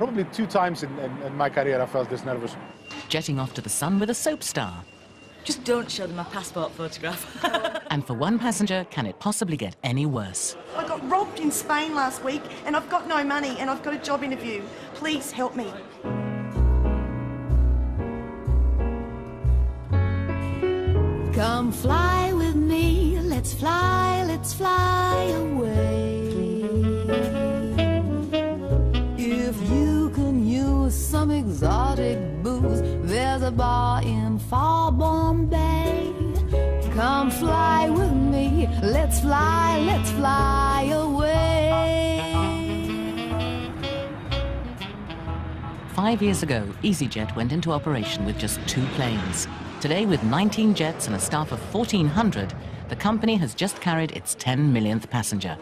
Probably 2 times in my career I felt this nervous. Jetting off to the sun with a soap star. Just don't show them my passport photograph. And for one passenger, can it possibly get any worse? I got robbed in Spain last week and I've got no money and I've got a job interview. Please help me. Come fly with me, let's fly away. If you can use some exotic booze, there's a bar in far Bombay. Come fly with me, let's fly away. 5 years ago, Easyjet went into operation with just 2 planes. Today, with 19 jets and a staff of 1,400, the company has just carried its 10 millionth passenger.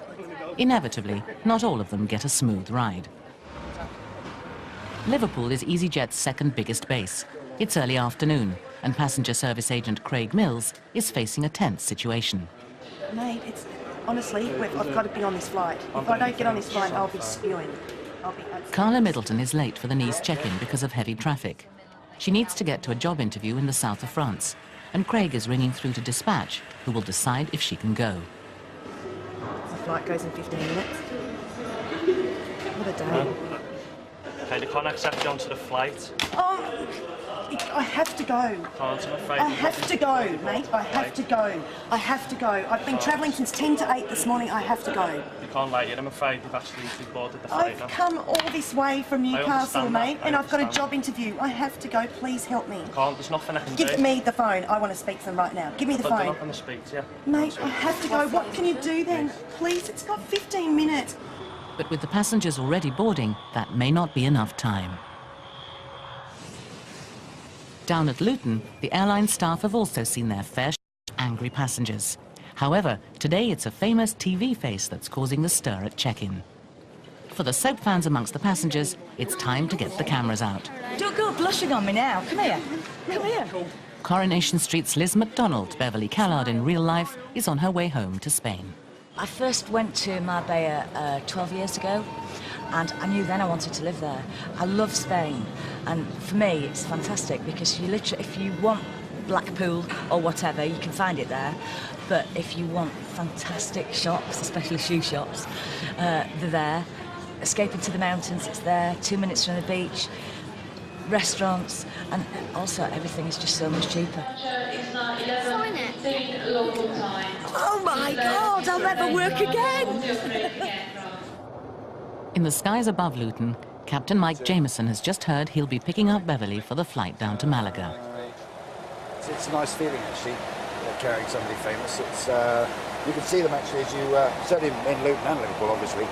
Inevitably, not all of them get a smooth ride. Liverpool is Easyjet's second biggest base. It's early afternoon, and passenger service agent Craig Mills is facing a tense situation. Mate, honestly, I've got to be on this flight. If I don't get on this flight, I'll be spewing. Carla Middleton is late for the Nice check-in because of heavy traffic. She needs to get to a job interview in the south of France, and Craig is ringing through to dispatch, who will decide if she can go. The flight goes in 15 minutes. What a day. Okay, they can't accept you onto the flight. Oh, I have to go. Can't, I'm afraid. I have to go, mate. I have to go. I have to go. I've been travelling since 10 to 8 this morning. I have to go. You can't let you. I'm afraid you've actually boarded the flight now. I've come all this way from Newcastle, mate, and I've got a job interview. I have to go. Please help me. Can't. There's nothing I can do. Give me the phone. I want to speak to them right now. Give me the phone. They're not going to speak to you. Mate, I have to go. What can you do then? Please, it's got 15 minutes. But with the passengers already boarding, that may not be enough time. Down at Luton, the airline staff have also seen their fair share of angry passengers. However, today it's a famous TV face that's causing the stir at check-in. For the soap fans amongst the passengers, it's time to get the cameras out. Don't go blushing on me now. Come here. Come here. Coronation Street's Liz McDonald, Beverly Callard in real life, is on her way home to Spain. I first went to Marbella 12 years ago, and I knew then I wanted to live there. I love Spain, and for me it's fantastic because you literally, if you want Blackpool or whatever, you can find it there. But if you want fantastic shops, especially shoe shops, they're there. Escaping to the mountains, it's there. 2 minutes from the beach, restaurants, and also everything is just so much cheaper. Sign it. Oh my God, I'll never work again! In the skies above Luton, Captain Mike Jameson has just heard he'll be picking up Beverly for the flight down to Malaga. It's a nice feeling, actually, carrying somebody famous. You can see them, actually, as you certainly in Luton and Liverpool, obviously,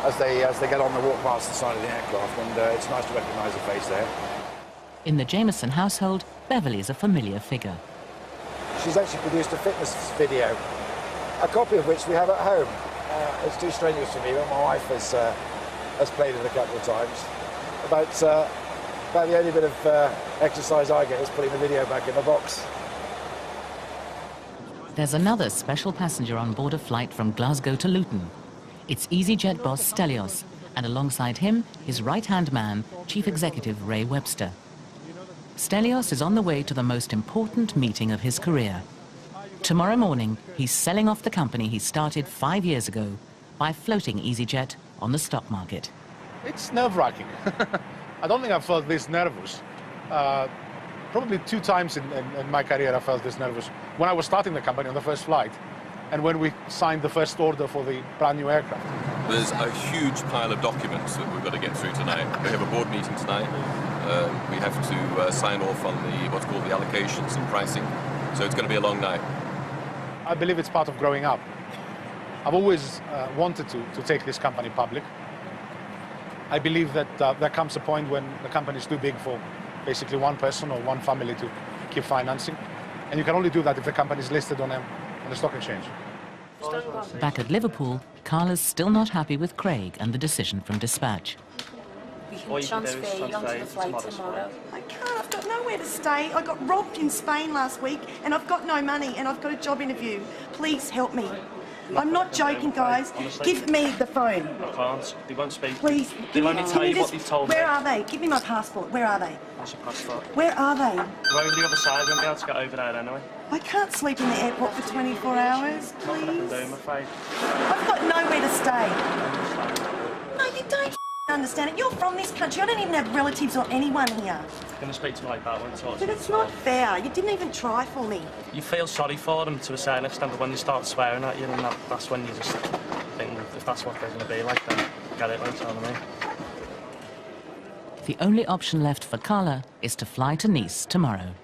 as they get on the walk past the side of the aircraft, and it's nice to recognise a face there. In the Jameson household, Beverly is a familiar figure. She's actually produced a fitness video, a copy of which we have at home. It's too strenuous for me, but my wife has played it a couple of times. About the only bit of exercise I get is putting the video back in the box. There's another special passenger on board a flight from Glasgow to Luton. It's Easyjet boss Stelios, and alongside him, his right-hand man, Chief Executive Ray Webster. Stelios is on the way to the most important meeting of his career. Tomorrow morning, he's selling off the company he started 5 years ago by floating Easyjet on the stock market. It's nerve-wracking. I don't think I've felt this nervous. Probably 2 times in my career I felt this nervous. When I was starting the company on the first flight, and when we signed the first order for the brand new aircraft. There's a huge pile of documents that we've got to get through tonight. We have a board meeting tonight. We have to sign off on what's called the allocations and pricing. So it's going to be a long night. I believe it's part of growing up. I've always wanted to take this company public. I believe that there comes a point when the company is too big for basically one person or one family to keep financing. And you can only do that if the company is listed on the stock exchange. Back at Liverpool, Carla's still not happy with Craig and the decision from dispatch. We can transfer you onto the flight tomorrow. I can't, I've got nowhere to stay. I got robbed in Spain last week and I've got no money and I've got a job interview. Please help me. I'm not joking, guys. Honestly. Give me the phone. I can't. They won't speak. Please. They'll only tell you what they've told me. Where are they? Give me my passport. Where are they? What's your passport? Where are they? They're over the other side. We won't be able to get over there anyway. I can't sleep in the airport for 24 hours, Nothing I can please. do, I'm afraid. I've got nowhere to stay. No, you don't understand it. You're from this country. I don't even have relatives or anyone here. I'm going to speak to them like that when talk to But them. it's not fair. You didn't even try for me. You feel sorry for them to a certain extent, but when they start swearing at you, then that's when you just think, if that's what they're going to be like, then get it, like, you know what I mean? The only option left for Carla is to fly to Nice tomorrow.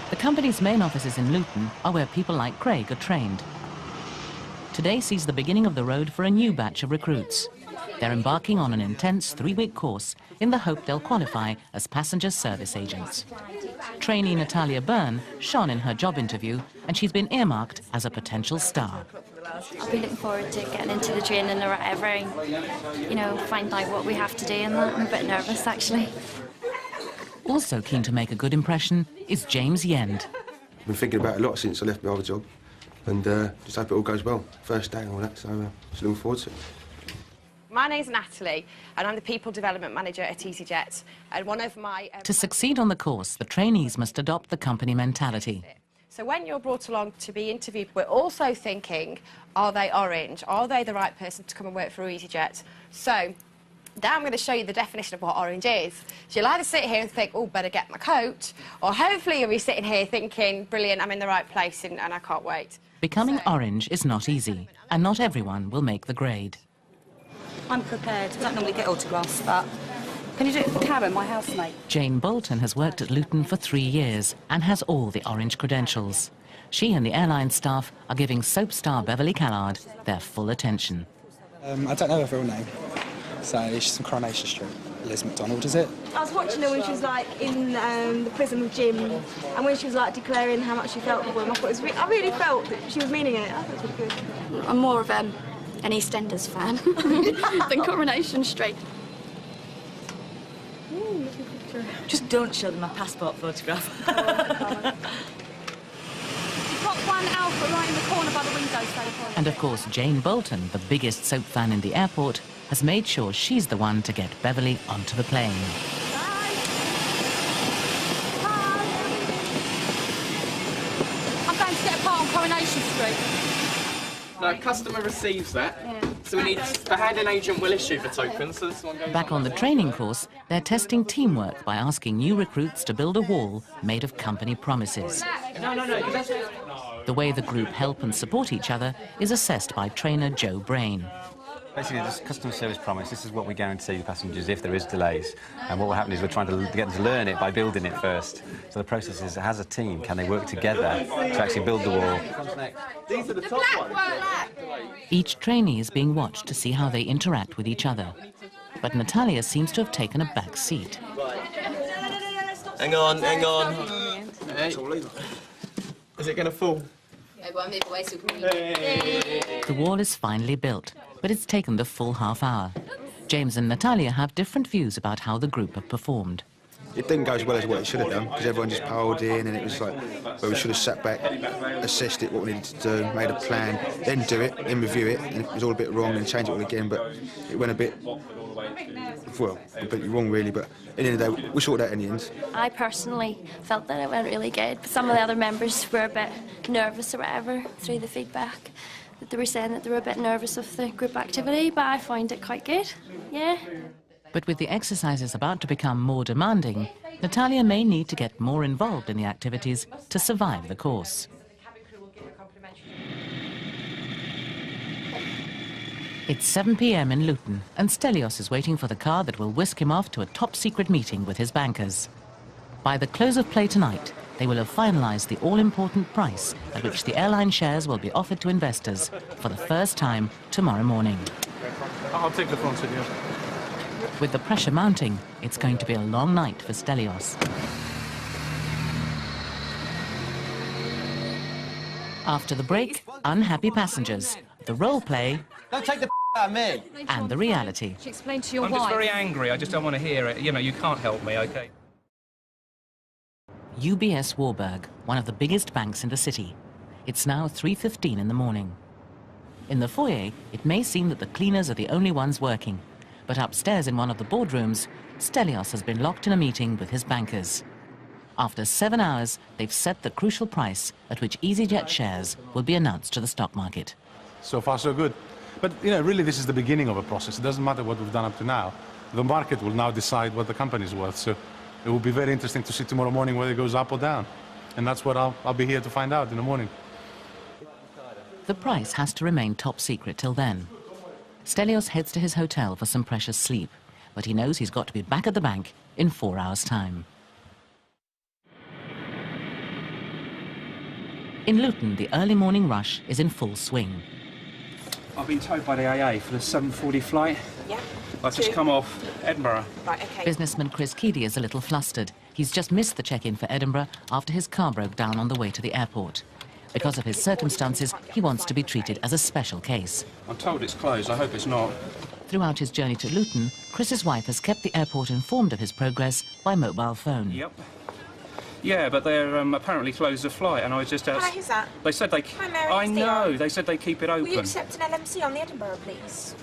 The company's main offices in Luton are where people like Craig are trained. Today sees the beginning of the road for a new batch of recruits. They're embarking on an intense 3-week course in the hope they'll qualify as passenger service agents. Trainee Natalia Byrne shone in her job interview, and she's been earmarked as a potential star. I'll be looking forward to getting into the training or whatever and, you know, find out what we have to do and that. I'm a bit nervous, actually. Also keen to make a good impression is James Yend. I've been thinking about it a lot since I left my other job, and just hope it all goes well. First day and all that, so just looking forward to it. My name's Natalie, and I'm the People Development Manager at Easyjet. And one of my... To succeed on the course, the trainees must adopt the company mentality. So when you're brought along to be interviewed, we're also thinking, are they orange? Are they the right person to come and work for Easyjet? So now I'm going to show you the definition of what orange is. So you'll either sit here and think, oh, better get my coat, or hopefully you'll be sitting here thinking, brilliant, I'm in the right place and I can't wait. Becoming orange is not easy, and not everyone will make the grade. I'm prepared. I don't normally get autographs, but can you do it for Karen, my housemate? Jane Bolton has worked at Luton for 3 years and has all the orange credentials. She and the airline staff are giving soap star Beverly Callard their full attention. I don't know her real name, so it's just on Coronation Street. Liz McDonald, is it? I was watching her when she was like in the prison with Jim, and when she was like declaring how much she felt for him, I thought it was I really felt that she was meaning it. I thought it was really good. I'm more of an EastEnders fan than Coronation Street. Just don't show them my passport photograph. You've got one alpha right in the corner by the window, so And of course, Jane Bolton, the biggest soap fan in the airport, has made sure she's the one to get Beverly onto the plane. I'm going to get a part on Coronation Street. No, customer receives that. Yeah. So we need the handing agent will issue the token. So this one goes Back on the training course, they're testing teamwork by asking new recruits to build a wall made of company promises. No. The way the group help and support each other is assessed by trainer Joe Brain. Basically, this customer service promise, this is what we guarantee the passengers if there is delays. And what will happen is we're trying to get them to learn it by building it first. So the process is, as a team, can they work together to actually build the wall? These are the top ones. Each trainee is being watched to see how they interact with each other. But Natalia seems to have taken a back seat. Hang on. Hey. Is it going to fall? The wall is finally built, but it's taken the full half hour. James and Natalia have different views about how the group have performed. It didn't go as well as what it should have done, because everyone just piled in, and it was like, well, we should have sat back, assessed it, what we needed to do, made a plan, then do it, then review it, and it was all a bit wrong, and change it all again, but it went a bit, well, completely wrong really, but at the end of the day, we sorted out in the end. I personally felt that it went really good. Some of the other members were a bit nervous or whatever through the feedback. That they were saying that they were a bit nervous of the group activity, but I find it quite good, yeah. But with the exercises about to become more demanding, Natalia may need to get more involved in the activities to survive the course. It's 7 p.m. in Luton, and Stelios is waiting for the car that will whisk him off to a top-secret meeting with his bankers. By the close of play tonight, they will have finalised the all-important price at which the airline shares will be offered to investors for the first time tomorrow morning. I'll take the front with you. With the pressure mounting, it's going to be a long night for Stelios. After the break, unhappy passengers, the role play, Don't take the out of me. and the reality. She explained to your I'm wife. just very angry. I just don't want to hear it. You know, you can't help me, OK? UBS Warburg, one of the biggest banks in the city. It's now 3:15 in the morning. In the foyer, it may seem that the cleaners are the only ones working, but upstairs in one of the boardrooms, Stelios has been locked in a meeting with his bankers. After 7 hours, they've set the crucial price at which Easyjet shares will be announced to the stock market. So far, so good. But, you know, really this is the beginning of a process. It doesn't matter what we've done up to now. The market will now decide what the company is worth. So it will be very interesting to see tomorrow morning whether it goes up or down. And that's what I'll be here to find out in the morning. The price has to remain top secret till then. Stelios heads to his hotel for some precious sleep, but he knows he's got to be back at the bank in 4 hours' time. In Luton, the early morning rush is in full swing. I've been told by the AA for the 7:40 flight. Yeah. I've just come off Edinburgh. Right, okay. Businessman Chris Keedy is a little flustered. He's just missed the check-in for Edinburgh after his car broke down on the way to the airport. Because of his circumstances, he wants to be treated as a special case. I'm told it's closed. I hope it's not. Throughout his journey to Luton, Chris's wife has kept the airport informed of his progress by mobile phone. Yep. Yeah, but they're apparently closed the flight, and I was just out. Hi, who's that? They said they. Hi, Mary, I it's know. Dion. They said they keep it open. Will you accept an LMC on the Edinburgh, please?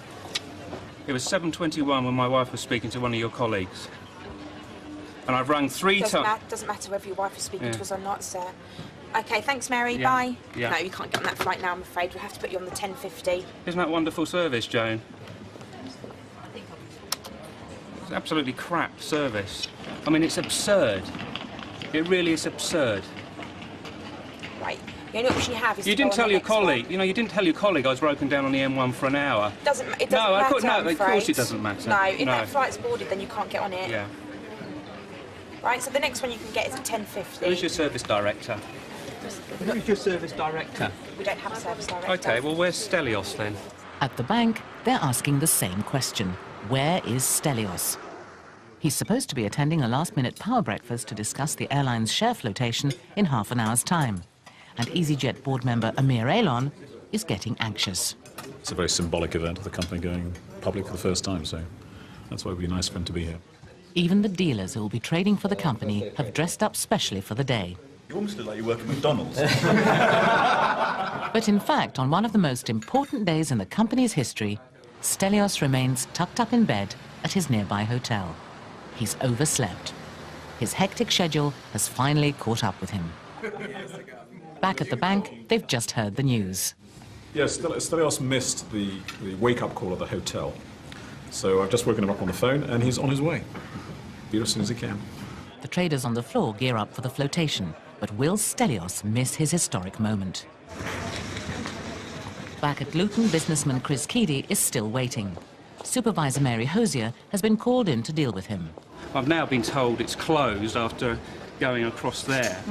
It was 7:21 when my wife was speaking to one of your colleagues, and I've rung 3 times. Doesn't matter whether your wife is speaking Yeah. to us or not, sir. Okay, thanks, Mary. Yeah. Bye. Yeah. No, you can't get on that flight now, I'm afraid. We'll have to put you on the 10:50. Isn't that wonderful service, Joan? It's absolutely crap service. I mean, it's absurd. It really is absurd. Right. The only option you have is You to go didn't on tell the your next one. colleague. You know, you didn't tell your colleague I was broken down on the M1 for an hour. It doesn't No, matter, no, I'm of course afraid. it doesn't matter. No, if No. that flight's boarded, then you can't get on it. Yeah. Right, so the next one you can get is at 10:50. Who's your service director? Who's your service director? We don't have a service director. Okay, well, where's Stelios then? At the bank, they're asking the same question. Where is Stelios? He's supposed to be attending a last-minute power breakfast to discuss the airline's share flotation in half an hour's time. And Easyjet board member Airline is getting anxious. It's a very symbolic event of the company going public for the first time, so that's why it would be nice for him to be here. Even the dealers who will be trading for the company have dressed up specially for the day. You almost look like you work at McDonald's. But in fact, on one of the most important days in the company's history, Stelios remains tucked up in bed at his nearby hotel. He's overslept. His hectic schedule has finally caught up with him. Back at the bank, they've just heard the news. Yes, Stelios missed the wake-up call at the hotel. So I've just woken him up on the phone, and he's on his way. Be here as soon as he can. The traders on the floor gear up for the flotation, but will Stelios miss his historic moment? Back at Luton, businessman Chris Keedy is still waiting. Supervisor Mary Hosier has been called in to deal with him. I've now been told it's closed after going across there.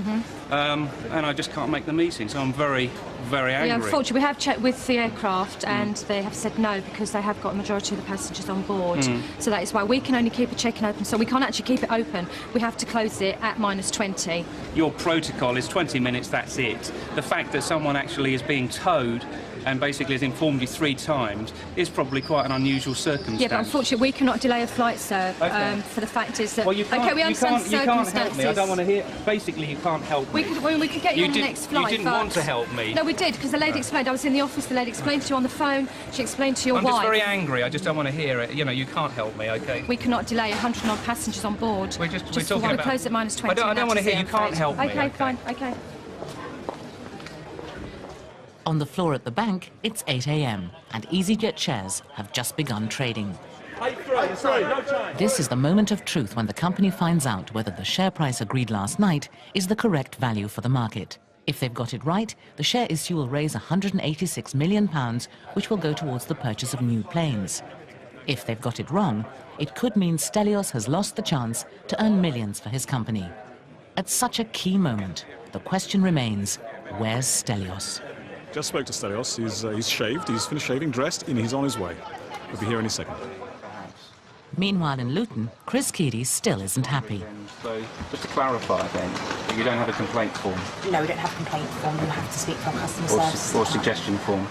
And I just can't make the meeting, so I'm very, very angry. Yeah, unfortunately, we have checked with the aircraft and they have said no because they have got a majority of the passengers on board. So that is why we can only keep a check-in open, so we can't actually keep it open. We have to close it at -20. Your protocol is 20 minutes, that's it. The fact that someone actually is being towed and basically has informed you 3 times is probably quite an unusual circumstance. Yeah, but unfortunately, we cannot delay a flight, sir. Okay. For the fact is that... Well, you can't, okay, we understand the you can't help me. I don't want to hear... Basically, you can't help me. We could get you on the next flight, You didn't want to help me. No, we did, because the lady explained. I was in the office, the lady explained to you on the phone. She explained to your wife. I'm just very angry. I just don't want to hear it. You know, you can't help me, okay? We cannot delay 100 odd passengers on board. We're talking about... We close at -20. I don't want to hear. You can't help me. Okay, fine. Okay. On the floor at the bank, it's 8 a.m. and Easyjet shares have just begun trading. This is the moment of truth when the company finds out whether the share price agreed last night is the correct value for the market. If they've got it right, the share issue will raise £186 million, which will go towards the purchase of new planes. If they've got it wrong, it could mean Stelios has lost the chance to earn millions for his company. At such a key moment, the question remains, where's Stelios? Just spoke to Stelios. He's shaved, he's finished shaving, dressed, and he's on his way. He'll be here any second. Meanwhile in Luton, Chris Keedy still isn't happy. So, just to clarify then, you don't have a complaint form? No, we don't have a complaint form. We'll have to speak to our customer service. Or suggestion form?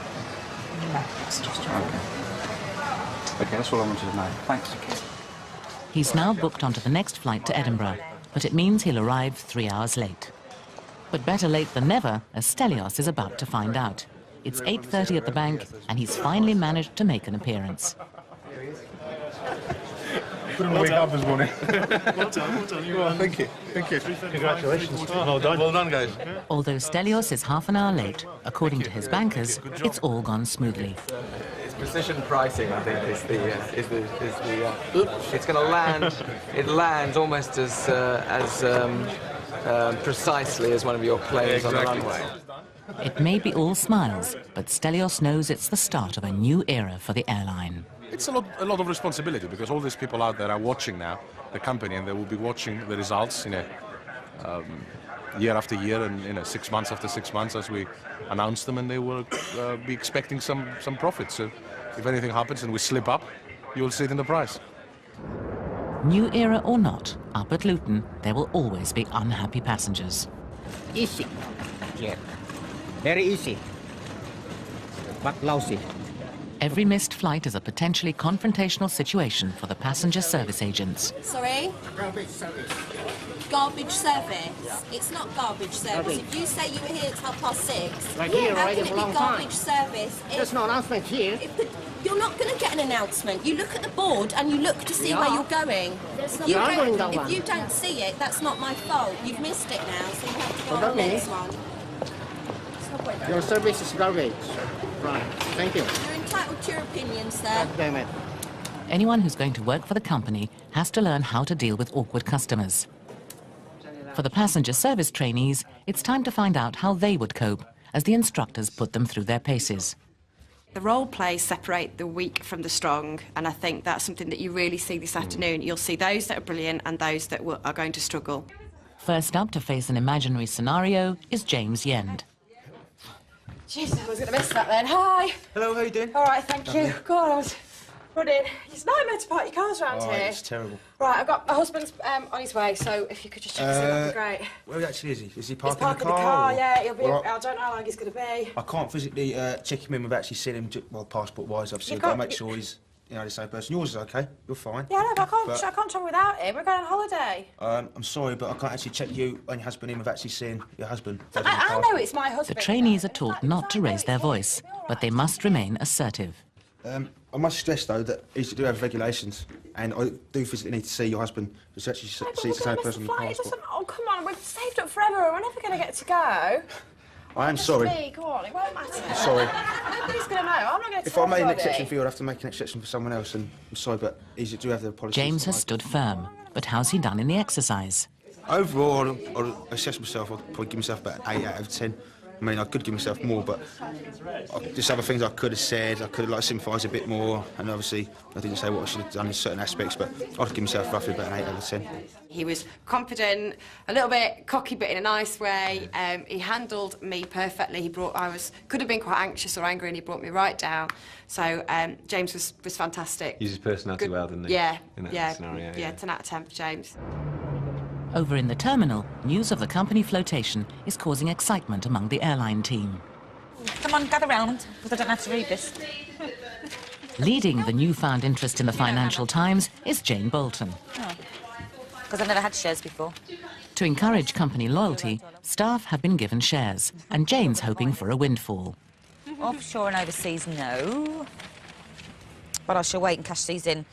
No, suggestion form. Okay, that's all I wanted to know. Thanks. He's now booked onto the next flight to Edinburgh, but it means he'll arrive 3 hours late. But better late than never, as Stelios is about to find out. It's 8:30 at the bank, and he's finally managed to make an appearance. Couldn't wake up this morning. Well done. Well, thank you. Thank you. Congratulations. Well done. Well done, guys. Although Stelios is half an hour late, according to his bankers, it's all gone smoothly. It's precision pricing, I think, it's going to land. It lands almost as precisely as one of your planes on the runway. It may be all smiles, but Stelios knows it's the start of a new era for the airline. It's a lot of responsibility, because all these people out there are watching now the company, and they will be watching the results, year after year, and 6 months after 6 months as we announce them, and they will be expecting some profit. So if anything happens and we slip up, you will see it in the price. New era or not, up at Luton, there will always be unhappy passengers. Easy. Yeah. Very easy. But lousy. Every missed flight is a potentially confrontational situation for the passenger service agents. Sorry? Garbage service. Garbage service? It's not garbage service. If you say you were here at 6:30, Right here, how already can for it a long be time. garbage service? There's no announcement here. You're not going to get an announcement. You look at the board and you look to see where you're going. We are going that If one. you don't see it, that's not my fault. You've missed it now, so you have to go Oh, on the that next means- one. Your service is garbage. Right. Thank you. You're entitled to your opinion, sir. God damn it. Anyone who's going to work for the company has to learn how to deal with awkward customers. For the passenger service trainees, it's time to find out how they would cope as the instructors put them through their paces. The role plays separate the weak from the strong, and I think that's something that you really see this afternoon. You'll see those that are brilliant and those that are going to struggle. First up to face an imaginary scenario is James Yend. Jesus, I was going to miss that then. Hi. Hello, how you doing? All right, thank you. God, I was running. It's a nightmare to park your cars around Oh, here. it's terrible. Right, I've got my husband's on his way, so if you could just check us in, that'd be great. Where actually is he? Is he He's parking parking the car? or- yeah. He'll be. Well, I don't know how long he's going to be. I can't physically check him in without actually seeing him, passport-wise, obviously. You But I can't- make sure he's, the same person. Yours is okay. You're fine. Yeah, no, but But- I can't travel without him. We're going on holiday. I'm sorry, but I can't actually check you and your husband in without actually seeing your husband. I know it's my The husband. trainees are taught not to raise their voice, but they must remain assertive. I must stress, though, that you do have regulations, and I do physically need to see your husband to actually see the same person on the Flight, it passport. doesn't- Oh, come on, we've saved up forever. We're never going to get to go. I am sorry. Me, go on, it won't matter. Sorry. Nobody's going to know. I'm not going to If I made an exception for you, I'd have to make an exception for someone else, and I'm sorry, but you do have the policy. James has stood firm, but how's he done in the exercise? Overall, I'd assess myself, I'd probably give myself about 8 out of 10. I mean, I could give myself more, but just other things I could have said. I could have sympathised a bit more, and obviously I didn't say what I should have done in certain aspects, but I'd give myself roughly about an 8 out of 10. He was confident, a little bit cocky, but in a nice way. He handled me perfectly. Could have been quite anxious or angry, and he brought me right down. So James was fantastic. Uses personality well, doesn't he? Yeah, In that yeah, scenario, yeah. 10 out of 10 for James. Over in the terminal, news of the company flotation is causing excitement among the airline team. Come on, gather round, because I don't have to read this. Leading the newfound interest in the Financial Times is Jane Bolton. Because I've never had shares before. To encourage company loyalty, staff have been given shares, and Jane's hoping for a windfall. Offshore and overseas, no. But I shall wait and cash these in.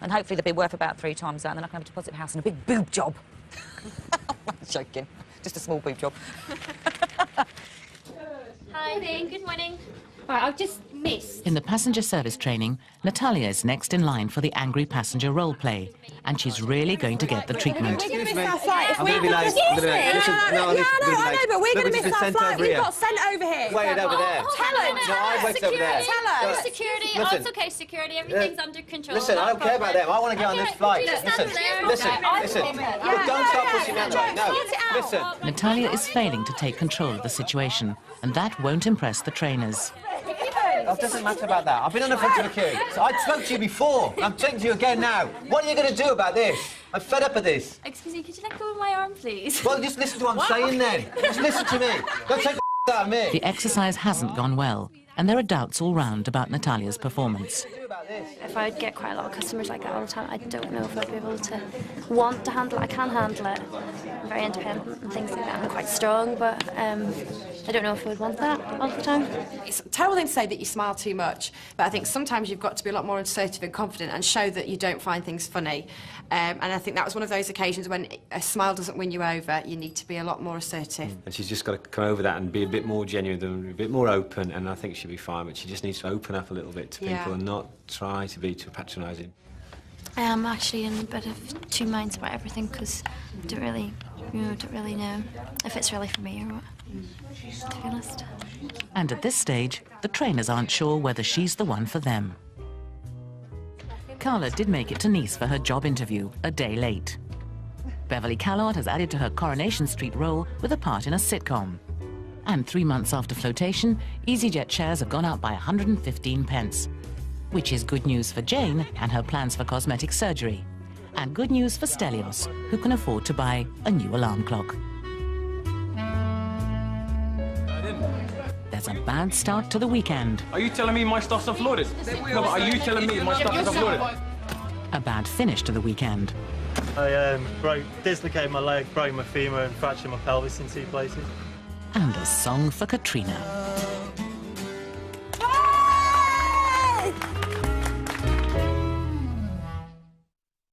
And hopefully they'll be worth about 3 times that, and then I can have a deposit house and a big boob job. I'm joking. Just a small boob job. Hi, Dean. Good morning. Right, I've just missed. In the passenger service training, Natalia is next in line for the angry passenger role play, and she's really going to get the treatment. We're going to miss our flight. I'm going to be late. Excuse me. Listen, no, I know, but we're Look, going to we've miss been our sent flight. over We here. got sent over here. Waited over there. Tell her. No, I waited over there. Tell her. Security. Listen. Oh, it's okay, security. Everything's under control. Listen, I don't care about them. I want to get on this flight. Listen. Look, don't start pushing that way. No, listen. Natalia is failing to take control of the situation, and that won't impress the trainers. Oh, it doesn't matter about that. I've been on the front of the queue. So I spoke to you before. I'm talking to you again now. What are you going to do about this? I'm fed up of this. Excuse me, could you let go of my arm, please? Well, just listen to what I'm saying then. Just listen to me. Don't take the out of me. The exercise hasn't gone well, and there are doubts all round about Natalia's performance. If I would get quite a lot of customers like that all the time, I don't know if I'd be able to want to handle it. I can handle it. I'm very independent and things like that. I'm quite strong, but I don't know if I would want that all the time. It's a terrible thing to say that you smile too much, but I think sometimes you've got to be a lot more assertive and confident and show that you don't find things funny. And I think that was one of those occasions when a smile doesn't win you over, you need to be a lot more assertive. And she's just got to come over that and be a bit more genuine, a bit more open, and I think she'll be fine, but she just needs to open up a little bit to people and not try to be too patronising. I am actually in a bit of two minds about everything because I don't really know if it's really for me or what, to be honest. And at this stage, the trainers aren't sure whether she's the one for them. Carla did make it to Nice for her job interview, a day late. Beverly Callard has added to her Coronation Street role with a part in a sitcom. And 3 months after flotation, Easyjet shares have gone up by 115 pence, which is good news for Jane and her plans for cosmetic surgery, and good news for Stelios, who can afford to buy a new alarm clock. There's a bad start to the weekend. Are you telling me my stuff's offloaded? No, but are you telling me my stuff is offloaded? A bad finish to the weekend. I dislocated my leg, broke my femur and fractured my pelvis in 2 places. And a song for Katrina.